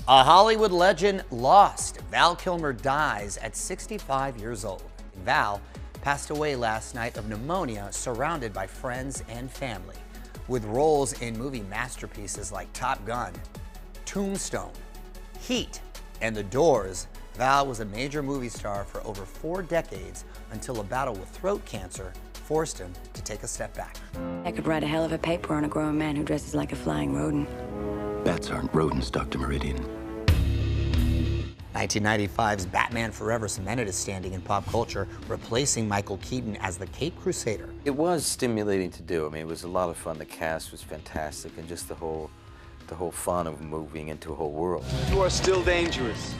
A Hollywood legend lost. Val Kilmer dies at 65 years old. Val passed away last night of pneumonia, surrounded by friends and family. With roles in movie masterpieces like Top Gun, Tombstone, Heat, and The Doors, Val was a major movie star for over 4 decades until a battle with throat cancer forced him to take a step back. I could write a hell of a paper on a grown man who dresses like a flying rodent. Bats aren't rodents, Dr. Meridian. 1995's Batman Forever cemented his standing in pop culture, replacing Michael Keaton as the Caped Crusader. It was stimulating to do. I mean, it was a lot of fun. The cast was fantastic, and just the whole fun of moving into a whole world. You are still dangerous.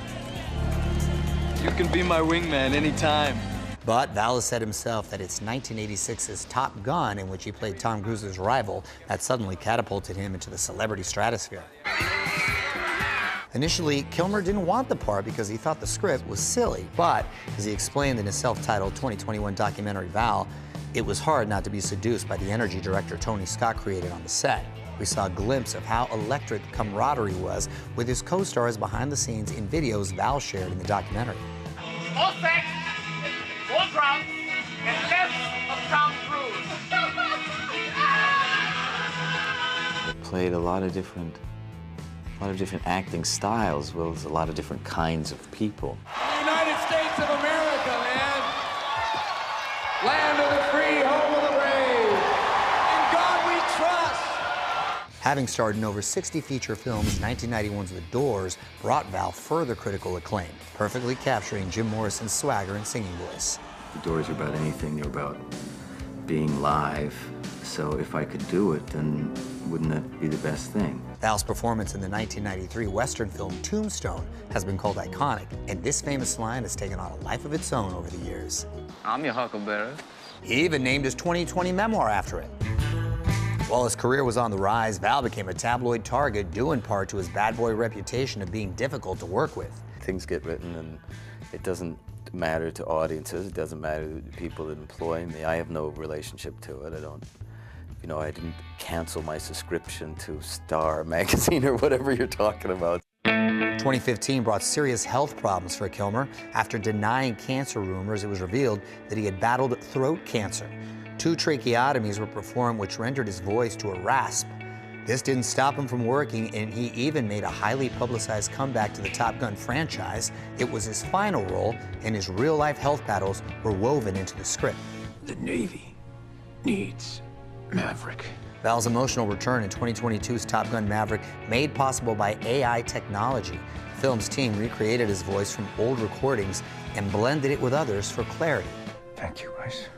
You can be my wingman anytime. But Val has said himself that it's 1986's Top Gun, in which he played Tom Cruise's rival, that suddenly catapulted him into the celebrity stratosphere. Initially, Kilmer didn't want the part because he thought the script was silly, but as he explained in his self-titled 2021 documentary Val, it was hard not to be seduced by the energy director Tony Scott created on the set. We saw a glimpse of how electric camaraderie was with his co-stars behind the scenes in videos Val shared in the documentary. All set, full ground, and left of Tom Cruise. Played a lot of different acting styles with a lot of different kinds of people. The United States of America, man. Land of the free, home of the brave. In God we trust. Having starred in over 60 feature films, 1991's The Doors brought Val further critical acclaim, perfectly capturing Jim Morrison's swagger and singing voice. The Doors are about anything. They're about being live. So if I could do it, then wouldn't that be the best thing? Val's performance in the 1993 Western film Tombstone has been called iconic, and this famous line has taken on a life of its own over the years. I'm your huckleberry. He even named his 2020 memoir after it. While his career was on the rise, Val became a tabloid target due in part to his bad boy reputation of being difficult to work with. Things get written, and it doesn't matter to audiences. It doesn't matter to the people that employ me. I have no relationship to it. I didn't cancel my subscription to Star magazine or whatever you're talking about. 2015 brought serious health problems for Kilmer. After denying cancer rumors, it was revealed that he had battled throat cancer. 2 tracheotomies were performed, which rendered his voice to a rasp. This didn't stop him from working, and he even made a highly publicized comeback to the Top Gun franchise. It was his final role, and his real-life health battles were woven into the script. The Navy needs Maverick. Val's emotional return in 2022's Top Gun Maverick, made possible by AI technology. The film's team recreated his voice from old recordings and blended it with others for clarity. Thank you, guys,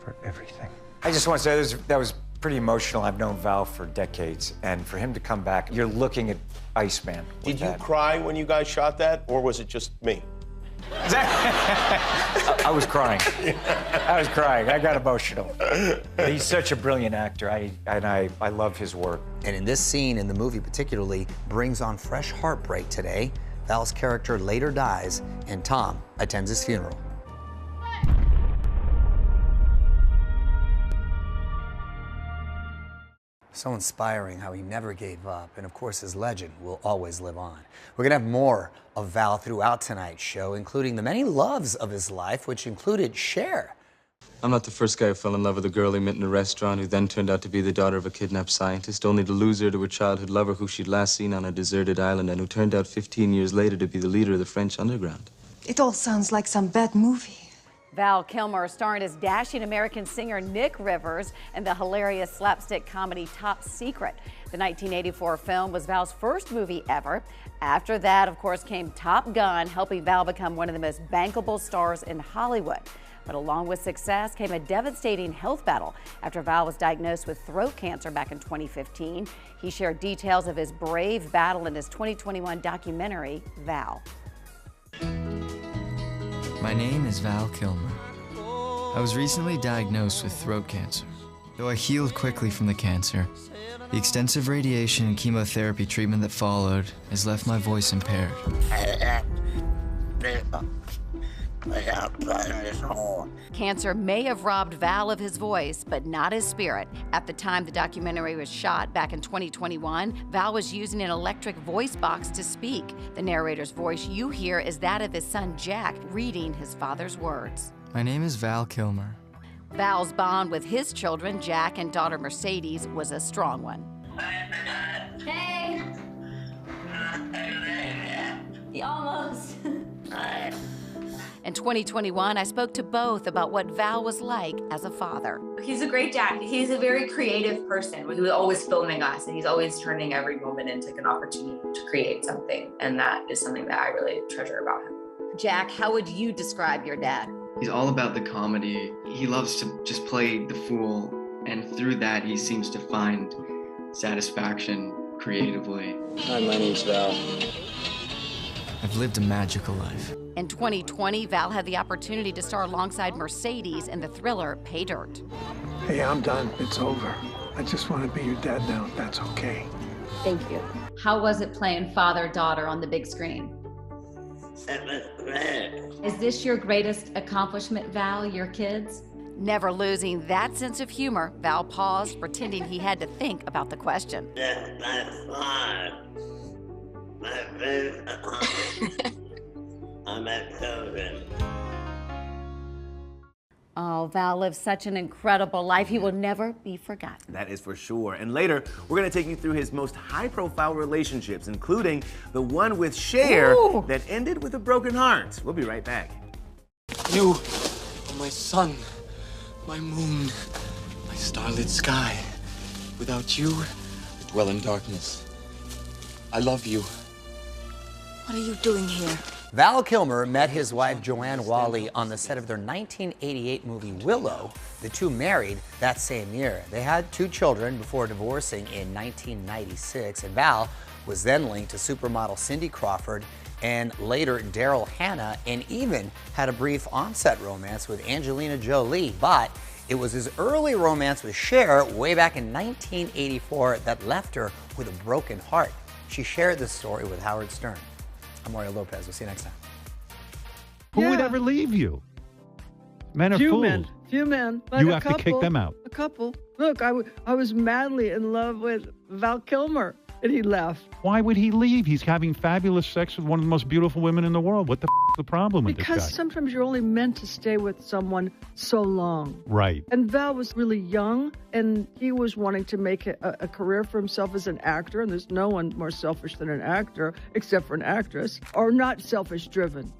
for everything. I just want to say that was pretty emotional. I've known Val for decades, and for him to come back, you're looking at Iceman. Did you cry when you guys shot that, or was it just me? I was crying. I was crying. I got emotional. He's such a brilliant actor. I love his work. And in this scene, in the movie particularly, brings on fresh heartbreak today. Val's character later dies, and Tom attends his funeral. So inspiring how he never gave up, and of course his legend will always live on. We're gonna have more of Val throughout tonight's show, including the many loves of his life, which included Cher. I'm not the first guy who fell in love with a girl he met in a restaurant who then turned out to be the daughter of a kidnapped scientist, only to lose her to her childhood lover who she'd last seen on a deserted island and who turned out 15 years later to be the leader of the French underground. It all sounds like some bad movie. Val Kilmer starred as dashing American singer Nick Rivers in the hilarious slapstick comedy Top Secret. The 1984 film was Val's first movie ever. After that, of course, came Top Gun, helping Val become one of the most bankable stars in Hollywood. But along with success came a devastating health battle after Val was diagnosed with throat cancer back in 2015. He shared details of his brave battle in his 2021 documentary, Val. My name is Val Kilmer. I was recently diagnosed with throat cancer. Though I healed quickly from the cancer, the extensive radiation and chemotherapy treatment that followed has left my voice impaired. Cancer may have robbed Val of his voice, but not his spirit. At the time the documentary was shot back in 2021, Val was using an electric voice box to speak. The narrator's voice you hear is that of his son Jack, reading his father's words. My name is Val Kilmer. Val's bond with his children, Jack and daughter Mercedes, was a strong one. Hey! Almost. In 2021, I spoke to both about what Val was like as a father. He's a great dad. He's a very creative person. He was always filming us, and he's always turning every moment into an opportunity to create something. And that is something that I really treasure about him. Jack, how would you describe your dad? He's all about the comedy. He loves to just play the fool, and through that, he seems to find satisfaction creatively. Hi, my name's Val. I've lived a magical life. In 2020, Val had the opportunity to star alongside Mercedes in the thriller Pay Dirt. Hey, I'm done. It's over. I just want to be your dad now, if that's okay. Thank you. How was it playing father-daughter on the big screen? Is this your greatest accomplishment, Val, your kids? Never losing that sense of humor, Val paused, pretending he had to think about the question. Oh, Val lived such an incredible life. He will never be forgotten. That is for sure. And later, we're going to take you through his most high-profile relationships, including the one with Cher that ended with a broken heart. We'll be right back. You are my sun, my moon, my starlit sky. Without you, I dwell in darkness. I love you. What are you doing here? Val Kilmer met his wife Joanne Whalley on the set of their 1988 movie Willow. The two married that same year. They had 2 children before divorcing in 1996, and Val was then linked to supermodel Cindy Crawford and later Daryl Hannah, and even had a brief on-set romance with Angelina Jolie. But it was his early romance with Cher way back in 1984 that left her with a broken heart. She shared this story with Howard Stern. I'm Mario Lopez. We'll see you next time. Who would ever leave you? Men are fools. Few men. But you have to kick them out. A couple. Look, I was madly in love with Val Kilmer, and he left. Why would he leave? He's having fabulous sex with one of the most beautiful women in the world. What the is the problem with this guy? Because sometimes you're only meant to stay with someone so long. Right. And Val was really young, and he was wanting to make a career for himself as an actor, and there's no one more selfish than an actor, except for an actress, or not selfish-driven.